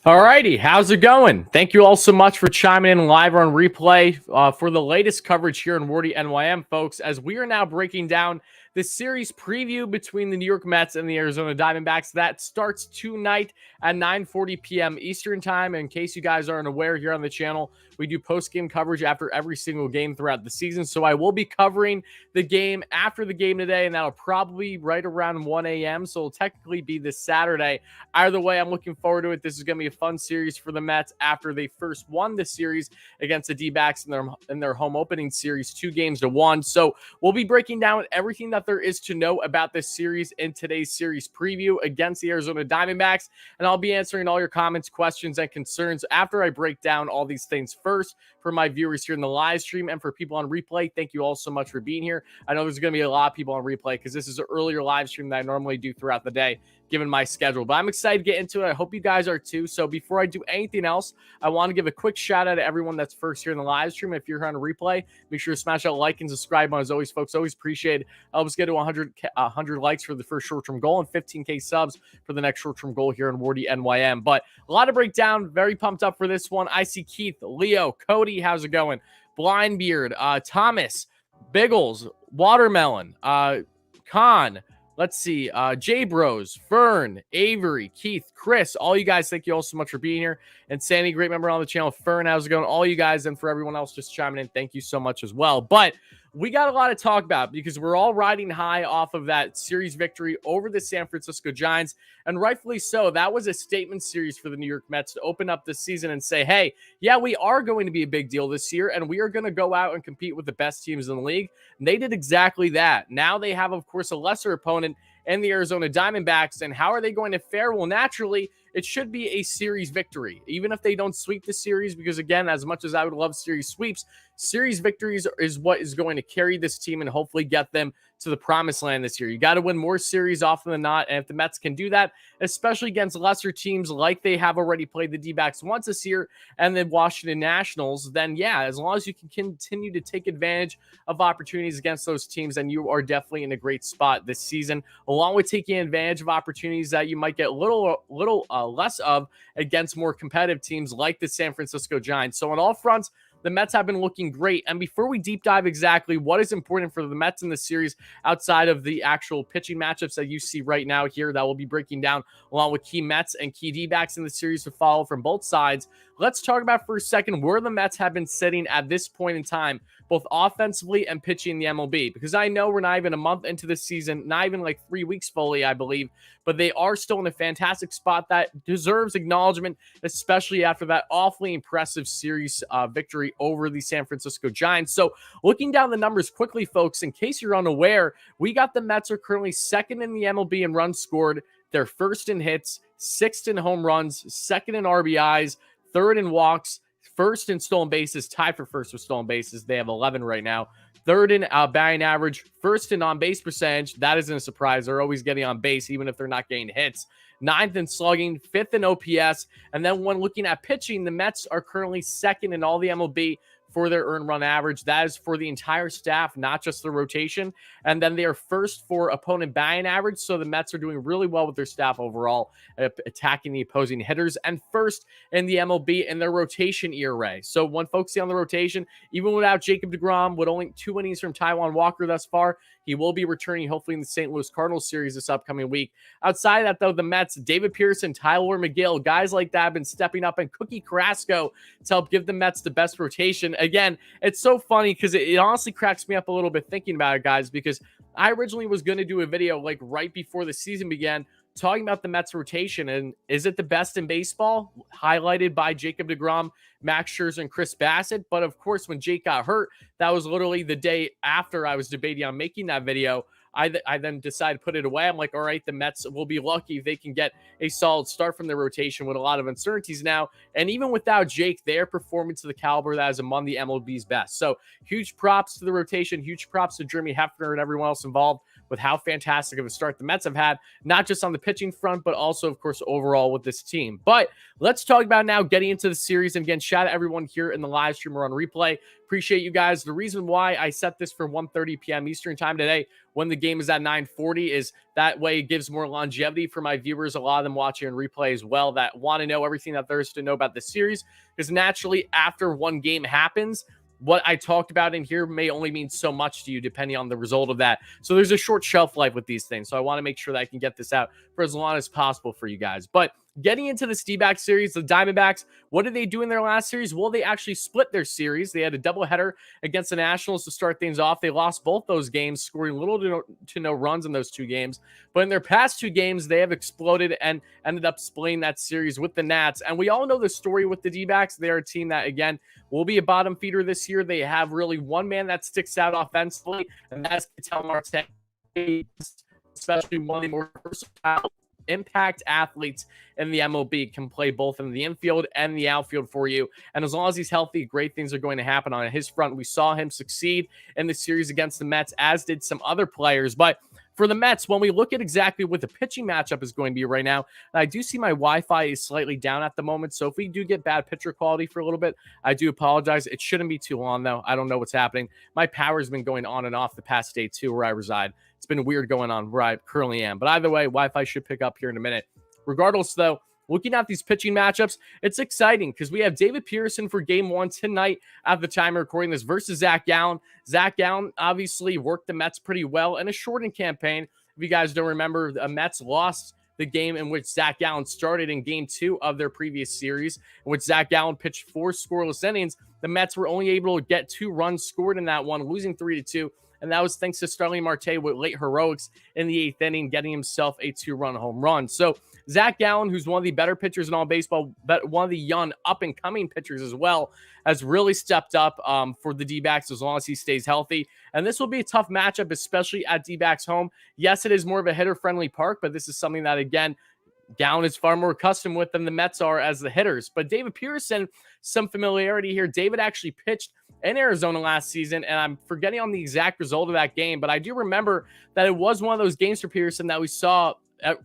All righty, how's it going? Thank you all so much for chiming in live or on replay for the latest coverage here in WardyNYM, folks, as we are now breaking down the series preview between the New York Mets and the Arizona Diamondbacks. That starts tonight at 9:40 p.m. Eastern time. In case you guys aren't aware, here on the channel, we do post-game coverage after every single game throughout the season. So I will be covering the game after the game today, and that'll probably be right around 1 a.m. So it'll technically be this Saturday. Either way, I'm looking forward to it. This is going to be a fun series for the Mets after they first won the series against the D-backs in their home opening series, 2-1. So we'll be breaking down everything that there is to know about this series in today's series preview against the Arizona Diamondbacks, and I'll be answering all your comments, questions, and concerns after I break down all these things first for my viewers here in the live stream. And for people on replay, thank you all so much for being here. I know there's going to be a lot of people on replay because this is an earlier live stream that I normally do throughout the day, given my schedule. But I'm excited to get into it. I hope you guys are too. So before I do anything else, I want to give a quick shout out to everyone that's first here in the live stream. If you're here on a replay, make sure to smash that like and subscribe button. As always, folks, always appreciate it. Help us get to 100 likes for the first short-term goal and 15K subs for the next short-term goal here in WardyNYM. But a lot to break down. Very pumped up for this one. I see Keith, Leo, Cody, how's it going? Blindbeard, Thomas, Biggles, Watermelon, Khan, let's see, J Bros, Fern, Avery, Keith, Chris, all you guys, thank you all so much for being here. And Sandy, great member on the channel. Fern, how's it going? All you guys, and for everyone else just chiming in, thank you so much as well. But we got a lot to talk about because we're all riding high off of that series victory over the San Francisco Giants, and rightfully so. That was a statement series for the New York Mets to open up this season and say, hey, yeah, we are going to be a big deal this year, and we are going to go out and compete with the best teams in the league. And they did exactly that. Now they have, of course, a lesser opponent and the Arizona Diamondbacks. And how are they going to fare? Well, naturally, it should be a series victory, even if they don't sweep the series, because again, as much as I would love series sweeps, series victories is what is going to carry this team and hopefully get them to the promised land this year. You got to win more series often than not. And if the Mets can do that, especially against lesser teams like they have already played the D-backs once this year and the Washington Nationals, then yeah, as long as you can continue to take advantage of opportunities against those teams, then you are definitely in a great spot this season, along with taking advantage of opportunities that you might get little less of against more competitive teams like the San Francisco Giants. So on all fronts, the Mets have been looking great. And before we deep dive exactly what is important for the Mets in this series outside of the actual pitching matchups that you see right now here that we'll be breaking down along with key Mets and key D-backs in the series to follow from both sides, let's talk about for a second where the Mets have been sitting at this point in time, both offensively and pitching in the MLB. Because I know we're not even a month into the season, not even like 3 weeks fully, I believe, but they are still in a fantastic spot that deserves acknowledgement, especially after that awfully impressive series victory over the San Francisco Giants. So looking down the numbers quickly, folks, in case you're unaware, we got the Mets are currently second in the MLB in runs scored. They're first in hits, sixth in home runs, second in RBIs, third in walks, first in stolen bases, tied for first with stolen bases. They have 11 right now. Third in batting average, first in on-base percentage. That isn't a surprise. They're always getting on base, even if they're not getting hits. Ninth in slugging, fifth in OPS. And then when looking at pitching, the Mets are currently second in all the MLB for their earned run average. That is for the entire staff, not just the rotation. And then they are first for opponent batting average. So the Mets are doing really well with their staff overall, attacking the opposing hitters, and first in the MLB in their rotation ERA. So when focusing on the rotation, even without Jacob deGrom, with only 2 innings from Taijuan Walker thus far, he will be returning hopefully in the St. Louis Cardinals series this upcoming week. Outside of that, though, the Mets, David Pearson, Tyler McGill, guys like that have been stepping up, and Cookie Carrasco to help give the Mets the best rotation. Again, it's so funny because it honestly cracks me up a little bit thinking about it, guys, because I originally was going to do a video like right before the season began talking about the Mets rotation and is it the best in baseball, highlighted by Jacob deGrom, Max Scherzer, and Chris Bassett. But of course, when Jake got hurt, that was literally the day after I was debating on making that video. I then decided to put it away. I'm like, all right, the Mets will be lucky if they can get a solid start from their rotation with a lot of uncertainties now. And even without Jake, they're performing to the caliber that is among the MLB's best. So huge props to the rotation, huge props to Jeremy Hefner and everyone else involved with how fantastic of a start the Mets have had, not just on the pitching front, but also, of course, overall with this team. But let's talk about now getting into the series. And again, shout out everyone here in the live stream or on replay. Appreciate you guys. The reason why I set this for 1:30 p.m. Eastern time today when the game is at 9:40 is that way it gives more longevity for my viewers, a lot of them watching on replay as well, that want to know everything that there is to know about the series. Because naturally, after one game happens, what I talked about in here may only mean so much to you depending on the result of that. So there's a short shelf life with these things. So I want to make sure that I can get this out for as long as possible for you guys. But getting into this D-back series, the Diamondbacks, what did they do in their last series? Well, they actually split their series. They had a doubleheader against the Nationals to start things off. They lost both those games, scoring little to no runs in those two games. But in their past two games, they have exploded and ended up splitting that series with the Nats. And we all know the story with the D-backs. They're a team that, again, will be a bottom feeder this year. They have really one man that sticks out offensively, and that's Ketel Marte, especially one of the more versatile impact athletes in the MLB, can play both in the infield and the outfield for you. And as long as he's healthy, great things are going to happen on his front. We saw him succeed in the series against the Mets, as did some other players. But for the Mets, when we look at exactly what the pitching matchup is going to be right now, I do see my Wi-Fi is slightly down at the moment. So if we do get bad pitcher quality for a little bit, I do apologize. It shouldn't be too long, though. I don't know what's happening. My power's been going on and off the past day, too, where I reside. It's been weird going on where I currently am. But either way, Wi-Fi should pick up here in a minute. Regardless, though, looking at these pitching matchups, it's exciting because we have David Peterson for game one tonight at the time of recording this versus Zach Gallen. Zach Gallen obviously worked the Mets pretty well in a shortened campaign. If you guys don't remember, the Mets lost the game in which Zach Gallen started in game two of their previous series, in which Zach Gallen pitched 4 scoreless innings. The Mets were only able to get 2 runs scored in that one, losing 3-2. And that was thanks to Starling Marte with late heroics in the 8th inning, getting himself a 2-run home run. So Zach Gallen, who's one of the better pitchers in all baseball, but one of the young up-and-coming pitchers as well, has really stepped up for the D-backs as long as he stays healthy. And this will be a tough matchup, especially at D-backs home. Yes, it is more of a hitter-friendly park, but this is something that, again, Gallen is far more accustomed with than the Mets are as the hitters. But David Peterson, some familiarity here. David actually pitched in Arizona last season, and I'm forgetting on the exact result of that game, but I do remember that it was one of those games for Peterson that we saw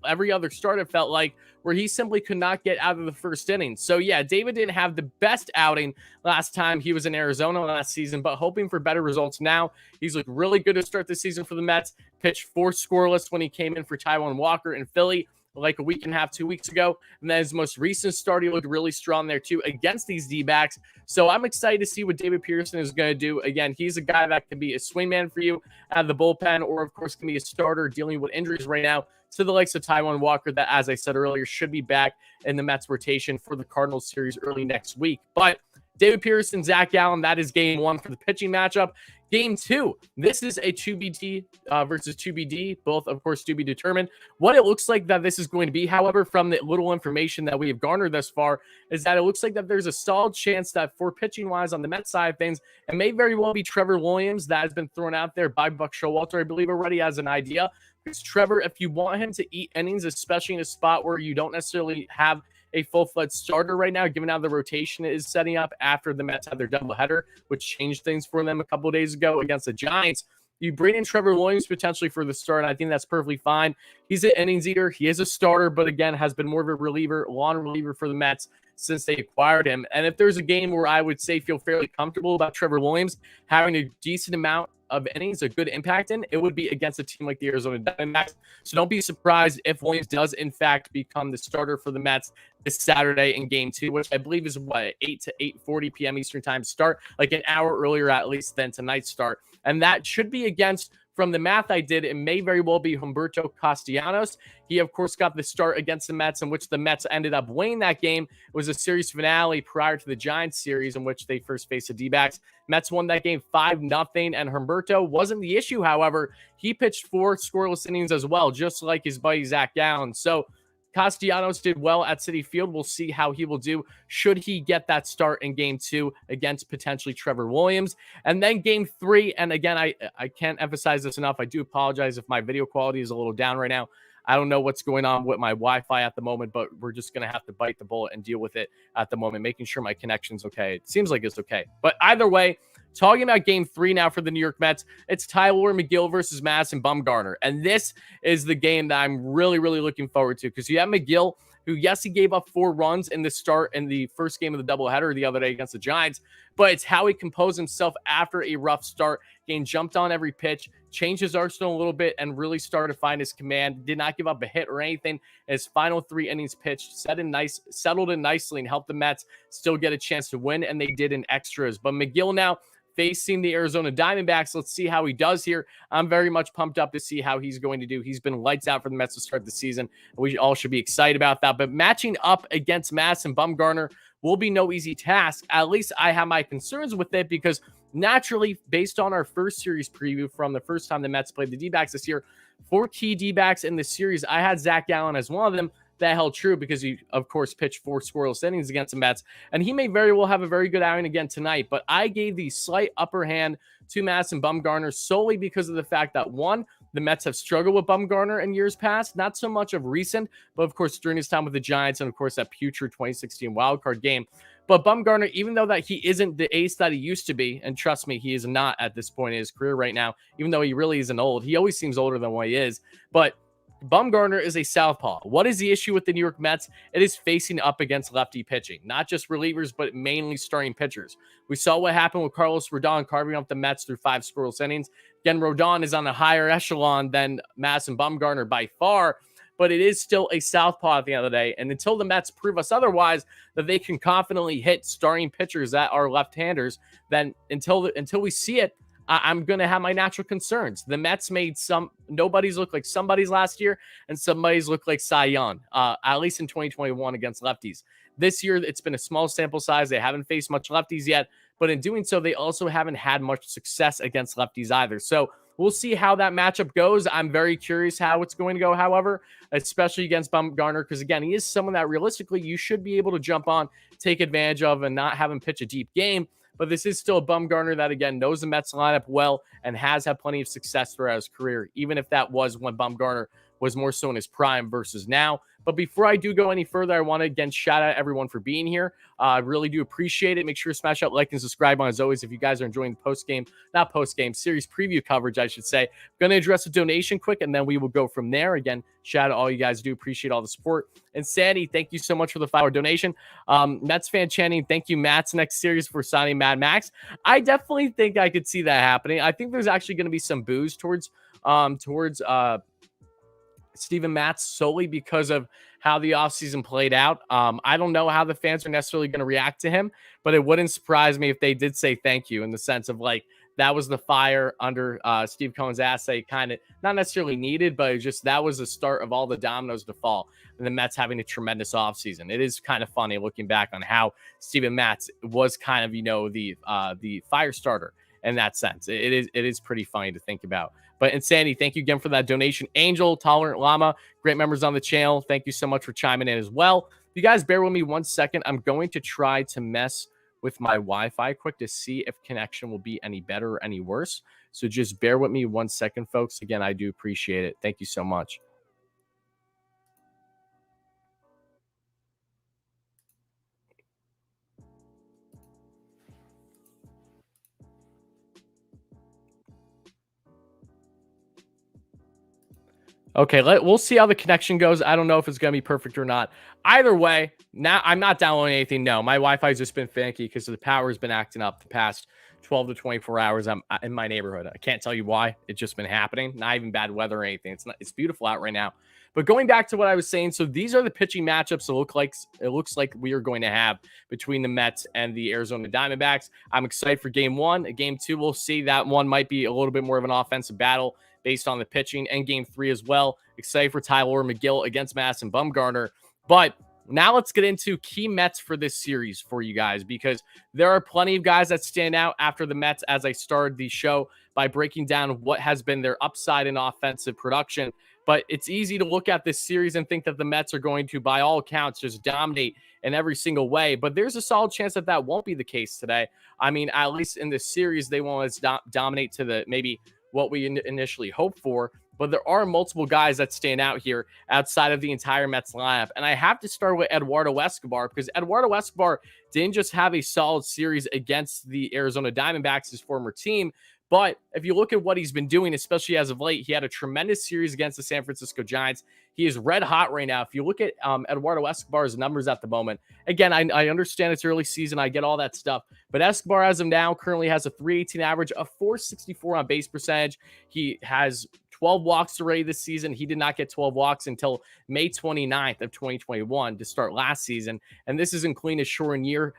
every other start, it felt like, where he simply could not get out of the first inning. So yeah, David didn't have the best outing last time he was in Arizona last season, but hoping for better results now. He's looked really good to start the season for the Mets. Pitched 4 scoreless when he came in for Taijuan Walker in Philly like a week and a half, 2 weeks ago. And then his most recent start, he looked really strong there too against these D-backs. So I'm excited to see what David Peterson is going to do. Again, he's a guy that can be a swingman for you out of the bullpen, or of course can be a starter dealing with injuries right now, to the likes of Taijuan Walker that, as I said earlier, should be back in the Mets rotation for the Cardinals series early next week. But David Peterson, Zach Gallen, that is game one for the pitching matchup. Game two, this is a 2BT versus 2BD, both, of course, to be determined. What it looks like that this is going to be, however, from the little information that we have garnered thus far, is that it looks like that there's a solid chance that for pitching-wise on the Mets side of things, it may very well be Trevor Williams that has been thrown out there by Buck Showalter, I believe, already as an idea. Because Trevor, if you want him to eat innings, especially in a spot where you don't necessarily have a full-fledged starter right now, given how the rotation is setting up after the Mets had their doubleheader, which changed things for them a couple of days ago against the Giants. You bring in Trevor Williams potentially for the start, and I think that's perfectly fine. He's an innings eater. He is a starter, but again, has been more of a reliever, long reliever for the Mets since they acquired him. And if there's a game where I would say feel fairly comfortable about Trevor Williams having a decent amount of innings, a good impact in, it would be against a team like the Arizona Diamondbacks. So don't be surprised if Williams does, in fact, become the starter for the Mets this Saturday in game two, which I believe is what, 8 to 8:40 p.m. Eastern time start, like an hour earlier at least than tonight's start. And that should be against, from the math I did, it may very well be Humberto Castellanos. He, of course, got the start against the Mets, in which the Mets ended up winning that game. It was a series finale prior to the Giants series in which they first faced the D-backs. Mets won that game 5-0, and Humberto wasn't the issue, however. He pitched 4 scoreless innings as well, just like his buddy Zach Gallen. So Castellanos did well at Citi Field. We'll see how he will do should he get that start in game two against potentially Trevor Williams. And then game three, and again, I can't emphasize this enough. I do apologize if my video quality is a little down right now. I don't know what's going on with my Wi-Fi at the moment, but we're just going to have to bite the bullet and deal with it at the moment, making sure my connection's okay. It seems like it's okay. But either way, Talking about game 3 now for the New York Mets, it's Tyler McGill versus Madison Bumgarner. And this is the game that I'm really, really looking forward to, because you have McGill, who, yes, he gave up 4 runs in the first game of the doubleheader the other day against the Giants, but it's how he composed himself after a rough start, getting jumped on every pitch, changed his arsenal a little bit, and really started to find his command. Did not give up a hit or anything. His final 3 innings pitched, settled in nicely, and helped the Mets still get a chance to win, and they did in extras. But McGill now facing the Arizona Diamondbacks. Let's see how he does here. I'm very much pumped up to see how he's going to do. He's been lights out for the Mets to start the season. We all should be excited about that. But matching up against Madison Bumgarner will be no easy task. At least I have my concerns with it, because naturally, based on our first series preview from the first time the Mets played the D-backs this year, 4 key D-backs in the series, I had Zach Gallen as one of them. That held true because he, of course, pitched 4 scoreless innings against the Mets, and he may very well have a very good outing again tonight. But I gave the slight upper hand to Madison Bumgarner solely because of the fact that, one, the Mets have struggled with Bumgarner in years past, not so much of recent, but of course during his time with the Giants and of course that putrid 2016 wildcard game. But Bumgarner, even though that he isn't the ace that he used to be, and trust me, he is not at this point in his career right now, even though he really isn't old. He always seems older than what he is, but Bumgarner is a southpaw. What is the issue with the New York Mets? It is facing up against lefty pitching, not just relievers, but mainly starting pitchers. We saw what happened with Carlos Rodon carving up the Mets through 5 scoreless innings. Again, Rodon is on a higher echelon than Madison Bumgarner by far, but it is still a southpaw at the end of the day. And until the Mets prove us otherwise, that they can confidently hit starting pitchers that are left-handers, then until we see it, I'm going to have my natural concerns. The Mets made nobodies look like somebody's last year, and somebody's look like Cy Young, at least in 2021 against lefties. This year, it's been a small sample size. They haven't faced much lefties yet, but in doing so, they also haven't had much success against lefties either. So we'll see how that matchup goes. I'm very curious how it's going to go, however, especially against Bumgarner, because, again, he is someone that realistically you should be able to jump on, take advantage of, and not have him pitch a deep game. But this is still a Bumgarner that, again, knows the Mets lineup well and has had plenty of success throughout his career, even if that was when Bumgarner was more so in his prime versus now. But before I do go any further, I want to, again, shout out everyone for being here. I really do appreciate it. Make sure to smash that like and subscribe on, as always, if you guys are enjoying the series preview coverage, I should say. I'm going to address a donation quick, and then we will go from there. Again, shout out all you guys. Do appreciate all the support. And Sandy, thank you so much for the $5 donation. Mets fan chanting, thank you, Matt's next series for signing Mad Max. I definitely think I could see that happening. I think there's actually going to be some boos towards Steven Matz solely because of how the offseason played out. I don't know how the fans are necessarily going to react to him, but it wouldn't surprise me if they did say thank you, in the sense of like, that was the fire under Steve Cohen's ass they kind of not necessarily needed, but just that was the start of all the dominoes to fall. And the Mets having a tremendous offseason. It is kind of funny looking back on how Steven Matz was kind of, the fire starter in that sense. It is pretty funny to think about. But Insanity, thank you again for that donation. Angel, Tolerant Llama, great members on the channel. Thank you so much for chiming in as well. If you guys bear with me 1 second, I'm going to try to mess with my Wi-Fi quick to see if connection will be any better or any worse. So just bear with me 1 second, folks. Again, I do appreciate it. Thank you so much. Okay, we'll see how the connection goes. I don't know if it's going to be perfect or not. Either way, now I'm not downloading anything. No, my Wi-Fi's just been finicky because the power's been acting up the past 12 to 24 hours. I'm in my neighborhood. I can't tell you why. It's just been happening. Not even bad weather or anything. It's beautiful out right now. But going back to what I was saying, so these are the pitching matchups it looks like we are going to have between the Mets and the Arizona Diamondbacks. I'm excited for game 1. Game 2, we'll see. That one might be a little bit more of an offensive battle based on the pitching, and game 3 as well. Excited for Tyler McGill against Madison Bumgarner. But now let's get into key Mets for this series for you guys, because there are plenty of guys that stand out after the Mets as I started the show by breaking down what has been their upside in offensive production. But it's easy to look at this series and think that the Mets are going to, by all accounts, just dominate in every single way. But there's a solid chance that that won't be the case today. I mean, at least in this series, they won't dominate to the maybe what we initially hoped for. but there are multiple guys that stand out here outside of the entire Mets lineup. And I have to start with Eduardo Escobar, because Eduardo Escobar didn't just have a solid series against the Arizona Diamondbacks, his former team, but if you look at what he's been doing, especially as of late, he had a tremendous series against the San Francisco Giants. He is red hot right now. If you look at Eduardo Escobar's numbers at the moment, again, I understand it's early season. I get all that stuff. But Escobar, as of now, currently has a 318 average, a 464 on base percentage. He has 12 walks already this season. He did not get 12 walks until May 29th of 2021 to start last season. And this is including a shortened year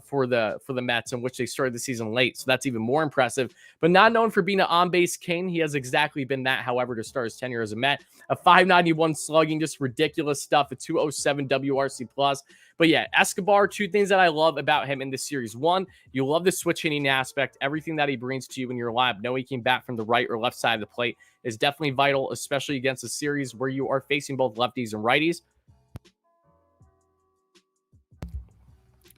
for the Mets, in which they started the season late. So that's even more impressive. But not known for being an on-base king, he has exactly been that, however, to start his tenure as a Met. A 591 slugging, just ridiculous stuff, a 207 WRC plus. But yeah, Escobar, two things that I love about him in this series. One, you love the switch hitting aspect. Everything that he brings to you in your lineup, knowing he can bat from the right or left side of the plate, is definitely vital, especially against a series where you are facing both lefties and righties.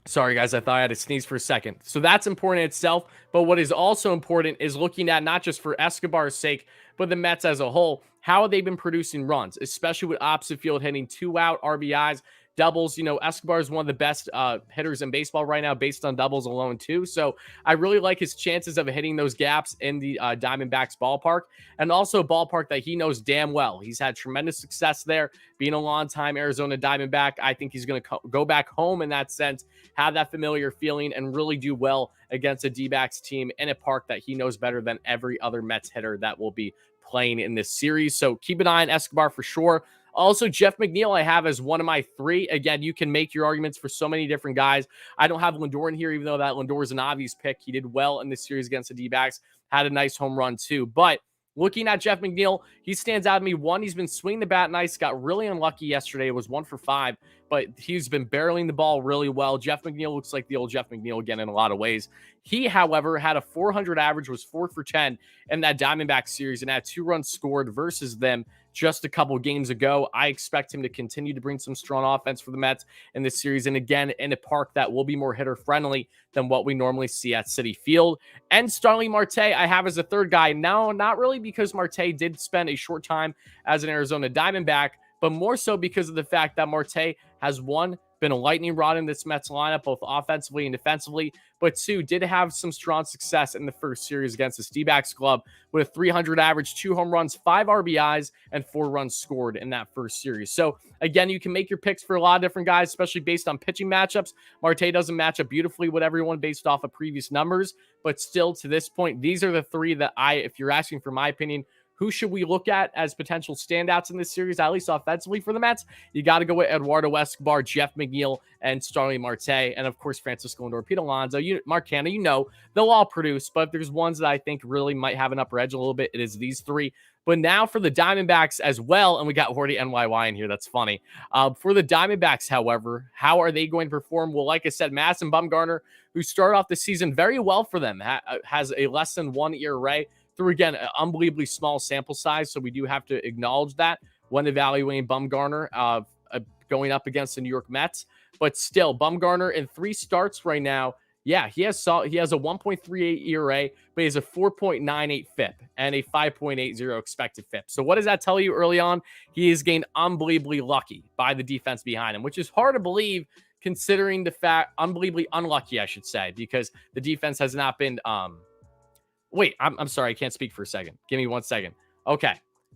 Sorry, guys, I thought I had to sneeze for a second. So that's important in itself. But what is also important is looking at, not just for Escobar's sake, but the Mets as a whole, how have they been producing runs, especially with opposite field hitting 2-out RBIs, doubles. You know, Escobar is one of the best hitters in baseball right now based on doubles alone too. So I really like his chances of hitting those gaps in the Diamondbacks ballpark, and also a ballpark that he knows damn well. He's had tremendous success there, being a long-time Arizona Diamondback. I think he's going to go back home in that sense, have that familiar feeling, and really do well against a D-backs team in a park that he knows better than every other Mets hitter that will be playing in this series. So keep an eye on Escobar for sure. Also, Jeff McNeil I have as one of my three. Again, you can make your arguments for so many different guys. I don't have Lindor in here, even though that Lindor is an obvious pick. He did well in this series against the D-backs, had a nice home run too. But looking at Jeff McNeil, he stands out to me. One, he's been swinging the bat nice, got really unlucky yesterday. It was 1 for 5, but he's been barreling the ball really well. Jeff McNeil looks like the old Jeff McNeil again in a lot of ways. He, however, had a 400 average, was 4 for 10 in that Diamondback series, and had 2 runs scored versus them just a couple games ago. I expect him to continue to bring some strong offense for the Mets in this series, and again, in a park that will be more hitter-friendly than what we normally see at Citi Field. And Starling Marte I have as a third guy. No, not really, because Marte did spend a short time as an Arizona Diamondback, but more so because of the fact that Marte has, one, been a lightning rod in this Mets lineup, both offensively and defensively, but two, did have some strong success in the first series against the D-backs club with a 300 average, 2 home runs, 5 RBIs, and 4 runs scored in that first series. So again, you can make your picks for a lot of different guys, especially based on pitching matchups. Marte doesn't match up beautifully with everyone based off of previous numbers, but still, to this point, these are the three that if you're asking for my opinion, who should we look at as potential standouts in this series, at least offensively for the Mets? You got to go with Eduardo Escobar, Jeff McNeil, and Starling Marte, and of course, Francisco Lindor, Pete Alonso, Mark Canha. You know, they'll all produce, but if there's ones that I think really might have an upper edge a little bit, it is these three. But now for the Diamondbacks as well, and we got WardyNYM in here. That's funny. For the Diamondbacks, however, how are they going to perform? Well, like I said, Madison Bumgarner, who started off the season very well for them, has a less than 1 ERA. Through, again, an unbelievably small sample size, so we do have to acknowledge that when evaluating Bumgarner going up against the New York Mets. But still, Bumgarner in 3 starts right now, yeah, he has a 1.38 ERA, but he has a 4.98 FIP and a 5.80 expected FIP. So what does that tell you early on? He is getting unbelievably lucky by the defense behind him, which is hard to believe considering the fact, unbelievably unlucky, I should say, because the defense has not been wait, I'm sorry. I can't speak for a second. Give me 1 second. Okay.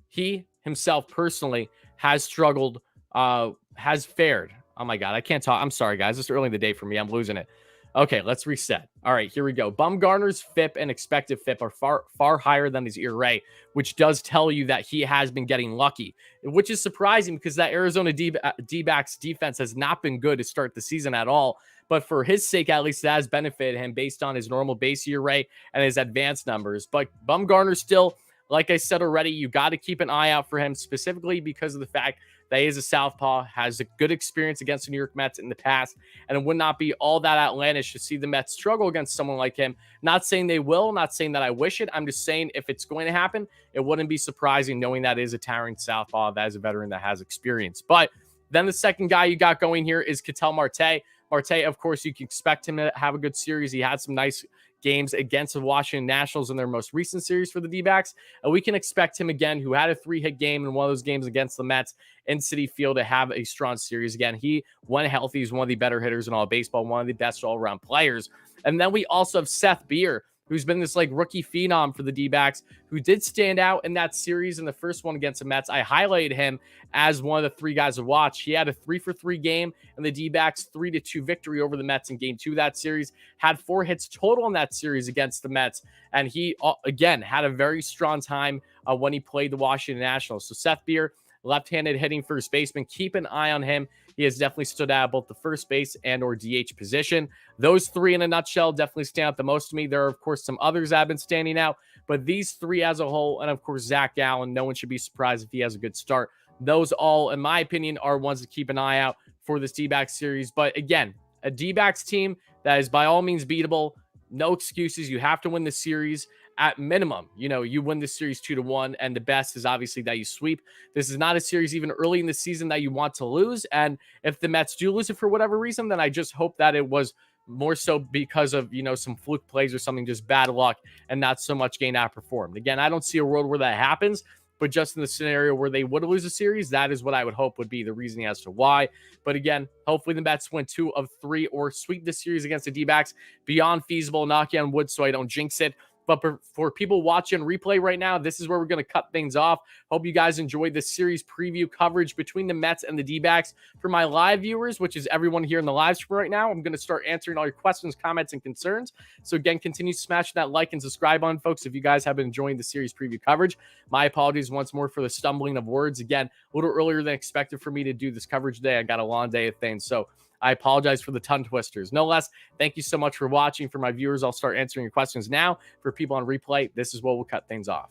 He himself personally has struggled, has fared. Oh my God. I can't talk. I'm sorry, guys. It's early in the day for me. I'm losing it. Okay. Let's reset. All right. Here we go. Bumgarner's FIP and expected FIP are far higher than his ERA, which does tell you that he has been getting lucky, which is surprising because that Arizona D-backs defense has not been good to start the season at all. But for his sake, at least, that has benefited him based on his normal base ERA and his advanced numbers. But Bumgarner still, like I said already, you got to keep an eye out for him, specifically because of the fact that he is a southpaw, has a good experience against the New York Mets in the past, and it would not be all that outlandish to see the Mets struggle against someone like him. Not saying they will, not saying that I wish it. I'm just saying if it's going to happen, it wouldn't be surprising knowing that is a towering southpaw, that is a veteran that has experience. But then the second guy you got going here is Ketel Marte. Marte, of course, you can expect him to have a good series. He had some nice games against the Washington Nationals in their most recent series for the D-backs. And we can expect him again, who had a 3-hit game in one of those games against the Mets in Citi Field, to have a strong series again. He, when healthy, is one of the better hitters in all baseball, one of the best all-around players. And then we also have Seth Beer, who's been this like rookie phenom for the D-backs, who did stand out in that series in the first one against the Mets. I highlighted him as one of the 3 guys to watch. He had a 3-for-3 game in the D-backs 3-2 victory over the Mets in game 2 of that series, had 4 hits total in that series against the Mets. And he, again, had a very strong time when he played the Washington Nationals. So Seth Beer, left-handed hitting first baseman, keep an eye on him. He has definitely stood out at both the first base and or DH position. Those 3 in a nutshell definitely stand out the most to me. There are, of course, some others that have been standing out, but these 3 as a whole, and of course, Zach Gallen, no one should be surprised if he has a good start. Those all, in my opinion, are ones to keep an eye out for this D-backs series. But again, a D-backs team that is by all means beatable. No excuses. You have to win the series. At minimum, you win this series 2-1, and the best is obviously that you sweep. This is not a series even early in the season that you want to lose. And if the Mets do lose it for whatever reason, then I just hope that it was more so because of, some fluke plays or something, just bad luck, and not so much game outperformed. Again, I don't see a world where that happens, but just in the scenario where they would lose a series, that is what I would hope would be the reasoning as to why. But again, hopefully the Mets win 2 of 3 or sweep this series against the D-backs. Beyond feasible, knocking on wood so I don't jinx it. But for people watching replay right now, this is where we're going to cut things off. Hope you guys enjoyed this series preview coverage between the Mets and the D-backs. For my live viewers, which is everyone here in the live stream right now, I'm going to start answering all your questions, comments, and concerns. So again, continue smashing that like and subscribe button, folks, if you guys have been enjoying the series preview coverage. My apologies once more for the stumbling of words. Again, a little earlier than expected for me to do this coverage today. I got a long day of things, so I apologize for the tongue twisters. No less, thank you so much for watching. For my viewers, I'll start answering your questions now. For people on replay, this is where we'll cut things off.